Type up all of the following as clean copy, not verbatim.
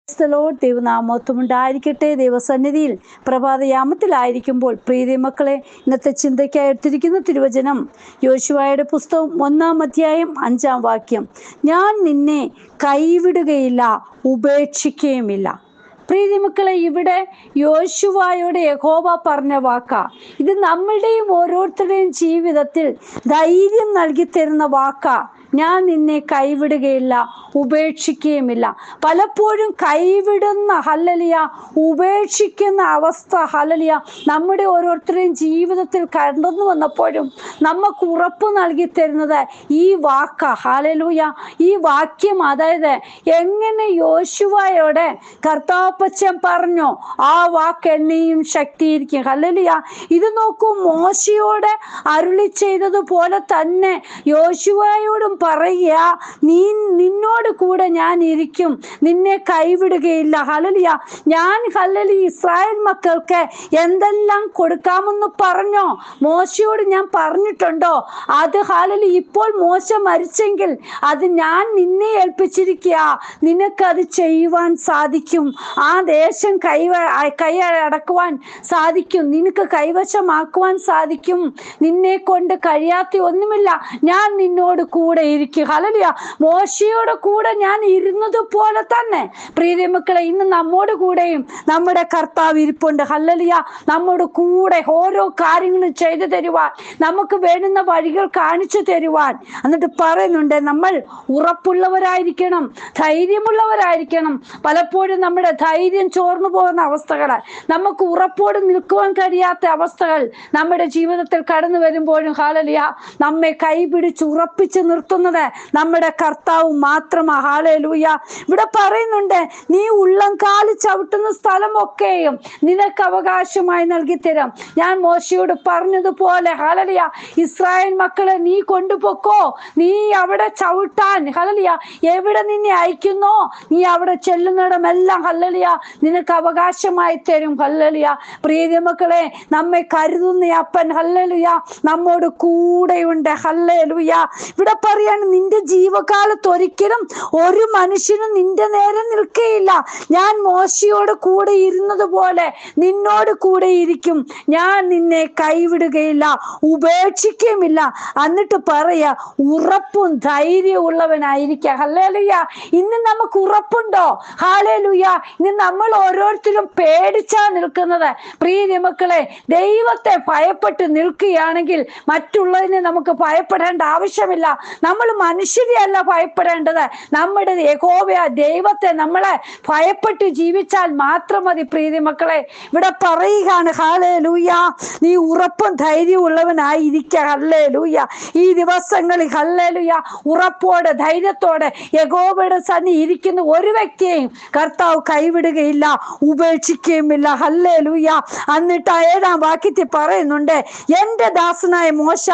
ദൈവനാമത്വം ഉണ്ടായിരിക്കട്ടെ. ദൈവസന്നിധിയിൽ പ്രഭാതയാമത്തിലായിരിക്കുമ്പോൾ പ്രീതി മക്കളെ, ഇന്നത്തെ ചിന്തയ്ക്കായി എടുത്തിരിക്കുന്ന തിരുവചനം യോശുവയുടെ പുസ്തകം 1-ാം അധ്യായം 5-ാം വാക്യം. ഞാൻ നിന്നെ കൈവിടുകയില്ല, ഉപേക്ഷിക്കുകയുമില്ല. പ്രീതി മക്കളെ, ഇവിടെ യോശുവയോട് യഹോവ പറഞ്ഞ വാക്കാ. ഇത് നമ്മളുടെയും ഓരോരുത്തരുടെയും ജീവിതത്തിൽ ധൈര്യം നൽകി തരുന്ന വാക്കാ. ഞാൻ നിന്നെ കൈവിടുകയില്ല, ഉപേക്ഷിക്കുകയുമില്ല. പലപ്പോഴും കൈവിടുന്ന ഹല്ലേലൂയ, ഉപേക്ഷിക്കുന്ന അവസ്ഥ ഹല്ലേലൂയ നമ്മുടെ ഓരോരുത്തരുടെയും ജീവിതത്തിൽ കടന്നു വന്നപ്പോഴും നമുക്ക് ഉറപ്പ് നൽകി തരുന്നത് ഈ വാക്കാ. ഹല്ലേലൂയ, ഈ വാക്യം. അതായത് എങ്ങനെ യോശുവയോടെ കർത്താപ്പച്ചൻ പറഞ്ഞോ ആ വാക്ക് എന്നെയും ശക്തീകരിക്കും. ഹല്ലേലൂയ. ഇത് നോക്കൂ, മോശയോട് അരുളി ചെയ്തതുപോലെ തന്നെ യോശുവയോടും പറയുക, നിന്നോട് കൂടെ ഞാൻ ഇരിക്കും, നിന്നെ കൈവിടുകയില്ല. ഹല്ലേലൂയ. ഞാൻ ഹല്ലേലൂയ ഇസ്രായേൽ മക്കൾക്ക് എന്തെല്ലാം കൊടുക്കാമെന്ന് പറഞ്ഞോ മോശയോട് ഞാൻ പറഞ്ഞിട്ടുണ്ടോ? അത് ഹല്ലേലൂയ ഇപ്പോൾ മോശ മരിച്ചെങ്കിൽ അത് ഞാൻ നിന്നെ ഏൽപ്പിച്ചിരിക്കുക, നിനക്കത് ചെയ്യുവാൻ സാധിക്കും. ആ ദേശം കൈയടക്കുവാൻ സാധിക്കും, നിനക്ക് കൈവശമാക്കുവാൻ സാധിക്കും. നിന്നെ കൊണ്ട് കഴിയാത്ത ഒന്നുമില്ല, ഞാൻ നിന്നോട് കൂടെ ഇരിക്കും. ഹല്ലേലൂയ. മോശയോട് കൂടെ ഞാൻ ഇരുന്നത് പോലെ തന്നെ പ്രീതി മക്കളെ, ഇന്ന് നമ്മോട് കൂടെയും നമ്മുടെ കർത്താവ് ഇരിപ്പുണ്ട്. ഹല്ലേലൂയ. നമ്മുടെ കൂടെ ഓരോ കാര്യങ്ങളും ചെയ്തു തരുവാൻ, നമുക്ക് വേണ്ടുന്ന വഴികൾ കാണിച്ചു തരുവാൻ. എന്നിട്ട് പറയുന്നുണ്ട്, നമ്മൾ ഉറപ്പുള്ളവരായിരിക്കണം, ധൈര്യമുള്ളവരായിരിക്കണം. പലപ്പോഴും നമ്മുടെ ധൈര്യം ചോർന്നു പോകുന്ന അവസ്ഥകൾ, നമുക്ക് ഉറപ്പോട് നിൽക്കുവാൻ കഴിയാത്ത അവസ്ഥകൾ നമ്മുടെ ജീവിതത്തിൽ കടന്നു വരുമ്പോഴും ഹല്ലേലൂയ നമ്മെ കൈപിടിച്ച് ഉറപ്പിച്ച് നിർത്തുന്നത് നമ്മുടെ കർത്താവ് മാത്രമാ. ഹല്ലേലൂയ. ഇവിടെ പറയുന്നുണ്ട്, നീ ഉള്ളംകാല് ചവിട്ടുന്ന സ്ഥലമൊക്കെയും നിനക്ക് അവകാശമായി നൽകി തരാം. ഞാൻ മോശയോട് പറഞ്ഞതുപോലെ ഹല്ലേലൂയ ഇസ്രായേൽ മക്കളെ നീ കൊണ്ടുപോക്കോ, നീ അവിടെ ചവിട്ടാൻ ഹല്ലേലൂയ എവിടെ നിന്നെ അയക്കുന്നോ നീ അവിടെ ചെല്ലുന്നിടമെല്ലാം ഹല്ലേലൂയ നിനക്ക് അവകാശമായി തരും. ഹല്ലേലൂയ. പ്രിയ മക്കളെ, നമ്മെ കരുതുന്ന അപ്പൻ ഹല്ലേലൂയ നമ്മോട് കൂടെയുണ്ട്. ഹല്ലേലൂയ. ഇവിടെ പറയാണ്, നിന്റെ ജീവകാലത്ത് ഒരിക്കലും ഒരു മനുഷ്യനും നിന്റെ നേരെ നിൽക്കുകയില്ല. ഞാൻ മോശയോട് കൂടെ ഇരുന്നത് പോലെ നിന്നോട് കൂടെ ഇരിക്കും. ഞാൻ നിന്നെ കൈവിടുകയില്ല, ഉപേക്ഷിക്കുകയുമില്ല. എന്നിട്ട് പറയാ, ഉറപ്പും ധൈര്യം ഉള്ളവനായിരിക്കുക. ഹല്ലേലൂയ. ഇന്ന് നമുക്ക് ഉറപ്പുണ്ടോ? ഹല്ലേലൂയ. ഇന്ന് നമ്മൾ ഓരോരുത്തരും പേടിച്ചാ നിൽക്കുന്നത്. പ്രിയ മക്കളെ, ദൈവത്തെ ഭയപ്പെട്ട് നിൽക്കുകയാണെങ്കിൽ മറ്റുള്ളതിനെ നമുക്ക് ഭയപ്പെടേണ്ട ആവശ്യമില്ല. നമ്മൾ മനുഷ്യരെ അല്ല ഭയപ്പെടേണ്ടത്, നമ്മുടെ യഹോവയായ ദൈവത്തെ നമ്മളെ ഭയപ്പെട്ട് ജീവിച്ചാൽ മാത്രം മതി. പ്രിയ മക്കളെ, ഇവിടെ പറയുകയാണ് ഹല്ലേലൂയ നീ ഉറപ്പും ധൈര്യം ഉള്ളവനായിരിക്കുക. ഹല്ലേലൂയ. ഈ ദിവസങ്ങളിൽ ഹല്ലേലൂയ ഉറപ്പോടെ ധൈര്യത്തോടെ യഹോവയുടെ സന്നിധി ഇരിക്കുന്ന ഒരു വ്യക്തിയെയും കർത്താവ് കൈവിടുകയില്ല, ഉപേക്ഷിക്കുകയുമില്ല. ഹല്ലേലൂയ. എന്നിട്ട് 7-ാം വാക്യത്തിൽ പറയുന്നുണ്ട്, എന്റെ ദാസനായ മോശ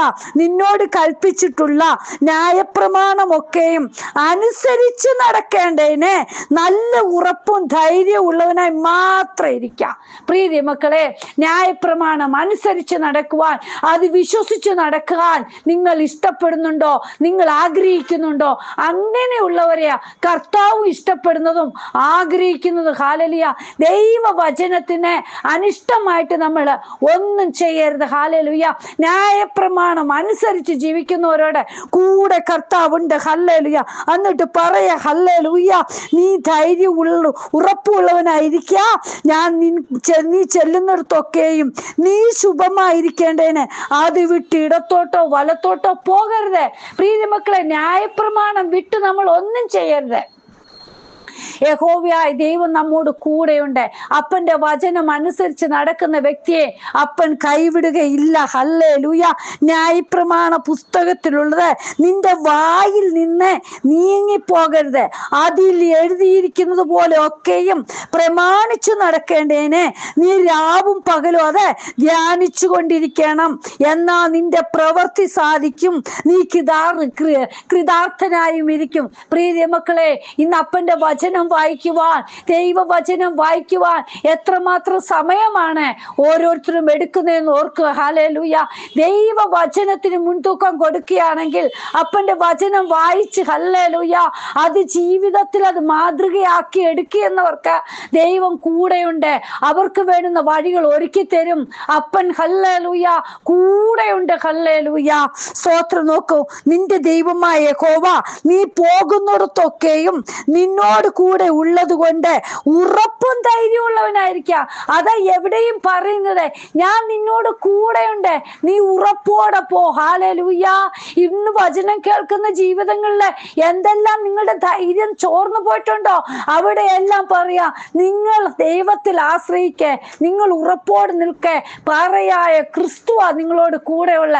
നിന്നോട് കൽപ്പിച്ചിട്ടുള്ള ന്യായപ്രമാണമൊക്കെയും അനുസരിച്ച് നടക്കേണ്ടതിന് നല്ല ഉറപ്പും ധൈര്യം ഉള്ളവനായി മാത്രം ഇരിക്കാം. പ്രിയ മക്കളെ, ന്യായപ്രമാണം അനുസരിച്ച് നടക്കുവാൻ, അത് വിശ്വസിച്ച് നടക്കുവാൻ നിങ്ങൾ ഇഷ്ടപ്പെടുന്നുണ്ടോ? നിങ്ങൾ ആഗ്രഹിക്കുന്നുണ്ടോ? അങ്ങനെയുള്ളവരെയാ കർത്താവ് ഇഷ്ടപ്പെടുന്നതും ആഗ്രഹിക്കുന്നതും. ഹല്ലേലൂയ. ദൈവവചനത്തിന് അനിഷ്ടമായിട്ട് നമ്മൾ ഒന്നും ചെയ്യരുത്. ഹല്ലേലൂയ. ന്യായപ്രമാണം അനുസരിച്ച് ജീവിക്കുന്നവരോട് കൂടെ കർത്താവുണ്ട്. ഹല്ലേലൂയ. എന്നിട്ട് പറയാ ഹല്ലേലൂയ നീ ഉറപ്പുള്ളവനായിരിക്കുക. ഞാൻ നീ ചെല്ലുന്നിടത്തൊക്കെയും നീ ശുഭമായിരിക്കേണ്ടതിന് അത് വിട്ട് ഇടത്തോട്ടോ വലത്തോട്ടോ പോകരുത്. പ്രിയ മക്കളെ, ന്യായപ്രമാണം വിട്ട് നമ്മൾ ഒന്നും ചെയ്യരുത്. യഹോവയായ ദൈവം നമ്മോട് കൂടെയുണ്ട്. അപ്പന്റെ വചനം അനുസരിച്ച് നടക്കുന്ന വ്യക്തിയെ അപ്പൻ കൈവിടുകയില്ല. ഹല്ലേലൂയ. ന്യായപ്രമാണ പുസ്തകത്തിലുള്ളത് നിന്റെ വായിൽ നിന്ന് നീങ്ങിപ്പോകരുത്. അതിൽ എഴുതിയിരിക്കുന്നത് പോലെ ഒക്കെയും പ്രമാണിച്ചു നടക്കേണ്ടതിന് നീ രാവും പകലും അത് ധ്യാനിച്ചു കൊണ്ടിരിക്കണം. എന്നാ നിന്റെ പ്രവൃത്തി സാധിക്കും, നീ കൃതാർത്ഥനായും ഇരിക്കും. പ്രിയ മക്കളെ, ഇന്ന് അപ്പന്റെ വചനം ദൈവവചനം വായിക്കുവാൻ എത്രമാത്രം സമയമാണ് ഓരോരുത്തരും എടുക്കുന്നതെന്ന് ഓർക്കുക. ഹല്ലേലൂയ. ദൈവവചനത്തിന് മുൻതൂക്കം കൊടുക്കുകയാണെങ്കിൽ അപ്പന്റെ വചനം വായിച്ച് ഹല്ലേലൂയ അത് ജീവിതത്തിൽ അത് മാതൃകയാക്കി എടുക്കുന്നവർക്ക് ദൈവം കൂടെയുണ്ട്. അവർക്ക് വേണ്ടുന്ന വഴികൾ ഒരുക്കി തരും അപ്പൻ. ഹല്ലേലൂയ കൂടെയുണ്ട്. ഹല്ലേലൂയ. സ്തോത്രം. നോക്കൂ, നിന്റെ ദൈവമായ യഹോവ നീ പോകുന്നിടത്തൊക്കെയും നിന്നോട് കൂടെ ഉള്ളത് കൊണ്ട് ഉറപ്പും ധൈര്യമുള്ളവനായിരിക്കാം. അതാ എവിടെയും പറയുന്നത്, ഞാൻ നിന്നോട് കൂടെയുണ്ട്, നീ ഉറപ്പോടെ പോ. ഹല്ലേലൂയ. ഇന്ന് വചനം കേൾക്കുന്ന ജീവിതങ്ങളില് എന്തെല്ലാം നിങ്ങളുടെ ധൈര്യം ചോർന്നു പോയിട്ടുണ്ടോ, അവിടെയെല്ലാം പറയാ നിങ്ങൾ ദൈവത്തിൽ ആശ്രയിക്കെ, നിങ്ങൾ ഉറപ്പോടെ നിൽക്കെ. പറയായ ക്രിസ്തുവാ നിങ്ങളോട് കൂടെയുള്ള.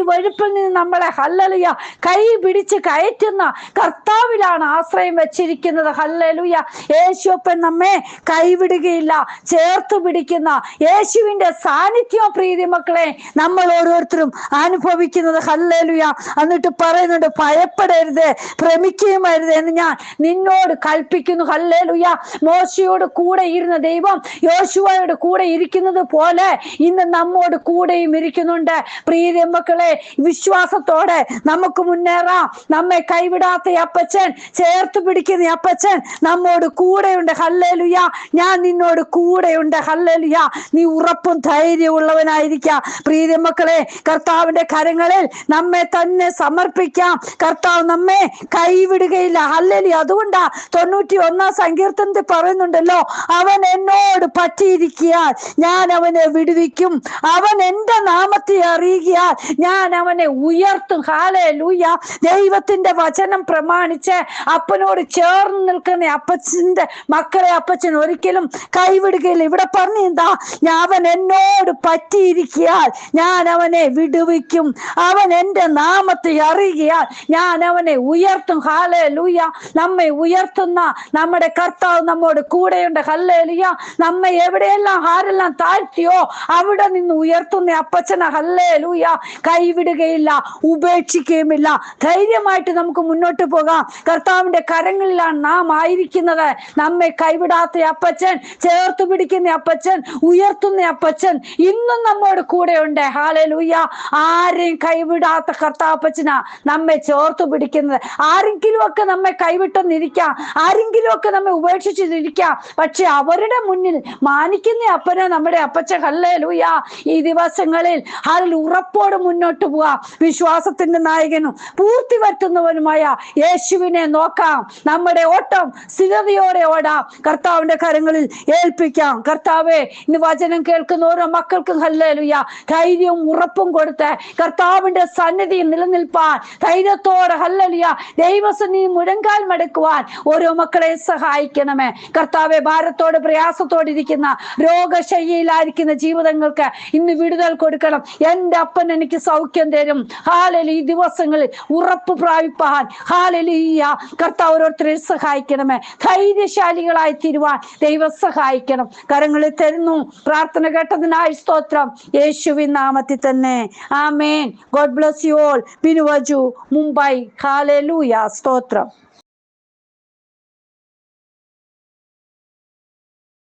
വഴുപ്പിൽ നിന്ന് നമ്മളെ ഹല്ലേലൂയ കൈ പിടിച്ച് കയറ്റുന്ന കർത്താവിലാണ് ആശ്രയം വെച്ചിരിക്കുന്നത്. ഹല്ലേലൂയ. യേശുപ്പൻ നമ്മെ കൈവിടുകയില്ല, ചേർത്ത് പിടിക്കുന്ന യേശുവിന്റെ സാന്നിധ്യം പ്രീതി മക്കളെ നമ്മൾ ഓരോരുത്തരും അനുഭവിക്കുന്നത്. ഹല്ലേലൂയ. എന്നിട്ട് പറയുന്നുണ്ട്, ഭയപ്പെടരുത്, ഭ്രമിക്കുകയുമരുത് എന്ന് ഞാൻ നിന്നോട് കൽപ്പിക്കുന്നു. ഹല്ലേലൂയ. മോശയോട് കൂടെ ഇരുന്ന ദൈവം യോശുവയോട് കൂടെ ഇരിക്കുന്നത് പോലെ ഇന്ന് നമ്മോട് കൂടെയും ഇരിക്കുന്നുണ്ട്. പ്രീതി മക്കളെ, വിശ്വാസത്തോടെ നമുക്ക് മുന്നേറാം. നമ്മെ കൈവിടാത്ത അപ്പച്ചൻ, ചേർത്ത് പിടിക്കുന്ന അപ്പച്ചൻ നമ്മോട് കൂടെയുണ്ട്. ഹല്ലേലൂയ. ഞാൻ നിന്നോട് കൂടെയുണ്ട്. ഹല്ലേലൂയ. നീ ഉറപ്പും ധൈര്യമുള്ളവനായിരിക്കാം. പ്രീതി മക്കളെ, കർത്താവിന്റെ കരങ്ങളിൽ നമ്മെ തന്നെ സമർപ്പിക്കാം. കർത്താവ് നമ്മെ കൈവിടുകയില്ല. ഹല്ലേലൂയ. അതുകൊണ്ടാ 91 സങ്കീർത്തനത്തിൽ പറയുന്നുണ്ടല്ലോ, അവൻ എന്നോട് പറ്റിയിരിക്കാൻ ഞാൻ അവനെ വിടുവിക്കും, അവൻ എന്റെ നാമത്തെ അറിയുകയാൽ ഞാൻ അവനെ ഉയർത്തും. ഹല്ലേലൂയ. ദൈവത്തിന്റെ വചനം പ്രമാണിച്ച് അപ്പനോട് ചേർന്ന് നിൽക്കുന്ന അപ്പച്ചന്റെ മക്കളെ അപ്പച്ചൻ ഒരിക്കലും കൈവിടുകയില്ല. ഇവിടെ പറഞ്ഞു എന്താ, അവൻ എന്നോട് പറ്റിയിരിക്കയാൽ ഞാൻ അവനെ വിടുവിക്കും, അവൻ എന്റെ നാമത്തെ അറിയുകയാൽ ഞാൻ അവനെ ഉയർത്തും. ഹല്ലേലൂയ. നമ്മെ ഉയർത്തുന്ന നമ്മുടെ കർത്താവ് നമ്മോട് കൂടെയുണ്ട്. ഹല്ലേലൂയ. നമ്മെ എവിടെയെല്ലാം ആരെല്ലാം താഴ്ത്തിയോ അവിടെ നിന്ന് ഉയർത്തുന്ന അപ്പച്ചന. ഹല്ലേലൂയ. കൈവിടുകയില്ല, ഉപേക്ഷിക്കുകയുമില്ല. ധൈര്യമായിട്ട് നമുക്ക് മുന്നോട്ട് പോകാം. കർത്താവിന്റെ കരങ്ങളിലാണ് നാം ആയിരിക്കുന്നത്. നമ്മെ കൈവിടാത്ത അപ്പച്ചൻ, ചേർത്ത് പിടിക്കുന്ന അപ്പച്ചൻ, ഉയർത്തുന്ന അപ്പച്ചൻ ഇന്നും നമ്മോട് കൂടെയുണ്ട്. ഹല്ലേലൂയ. ആരെയും കൈവിടാത്ത കർത്താപ്പച്ചനാ നമ്മെ ചേർത്ത് പിടിക്കുന്നത്. ആരെങ്കിലും ഒക്കെ നമ്മെ കൈവിട്ടെന്നിരിക്കാം, ആരെങ്കിലും ഒക്കെ നമ്മെ ഉപേക്ഷിച്ചിരിക്കാം, പക്ഷെ അവരുടെ മുന്നിൽ മാനിക്കുന്ന അപ്പന നമ്മുടെ അപ്പച്ചൻ. ഹല്ലേലൂയ. ഈ ദിവസങ്ങളിൽ ഉറപ്പോട് മുന്നോട്ട് പോവാം. വിശ്വാസത്തിന്റെ നായകനും പൂർത്തി വരുത്തുന്നവനുമായ യേശുവിനെ നോക്കാം. നമ്മുടെ ഓട്ടം സ്ഥിരതയോടെ ഓടാം. കർത്താവിന്റെ കരങ്ങളിൽ ഏൽപ്പിക്കാം. കർത്താവേ, ഇന്ന് വചനം കേൾക്കുന്ന ഓരോ മക്കൾക്കും ഹല്ലേലൂയ ധൈര്യവും ഉറപ്പും കൊടുത്ത് കർത്താവിന്റെ സന്നിധിയിൽ നിലനിൽപ്പാൻ ധൈര്യത്തോടെ ഹല്ലേലൂയ ദൈവസന്നിധി മുഴങ്കാൽ മടക്കുവാൻ ഓരോ മക്കളെ സഹായിക്കണമേ. കർത്താവെ, ഭാരത്തോട് പ്രയാസത്തോടെ ഇരിക്കുന്ന, രോഗശയ്യയിലായിരിക്കുന്ന ജീവിതങ്ങൾക്ക് ഇന്ന് വിടുതൽ കൊടുക്കണം. എന്റെ അപ്പൻ എനിക്ക് സൗഖ്യം തരും. ഹല്ലേലൂയ. ഈ ദിവസങ്ങളിൽ ഉറപ്പ് പ്രാപിപ്പാൻ ഹല്ലേലൂയ കർത്താവ് ഓരോരുത്തരെ സഹായിക്കണമേ. ധൈര്യശാലികളായി തീരുവാൻ ദൈവം സഹായിക്കണം. കരങ്ങളിൽ തരുന്നു. പ്രാർത്ഥന കേട്ടതിനായി സ്തോത്രം. യേശുവിൻ നാമത്തിൽ തന്നെ. ആമേൻ. God bless you all. ബിനുവജു, മുംബൈ. ഹല്ലേലൂയ. സ്തോത്രം.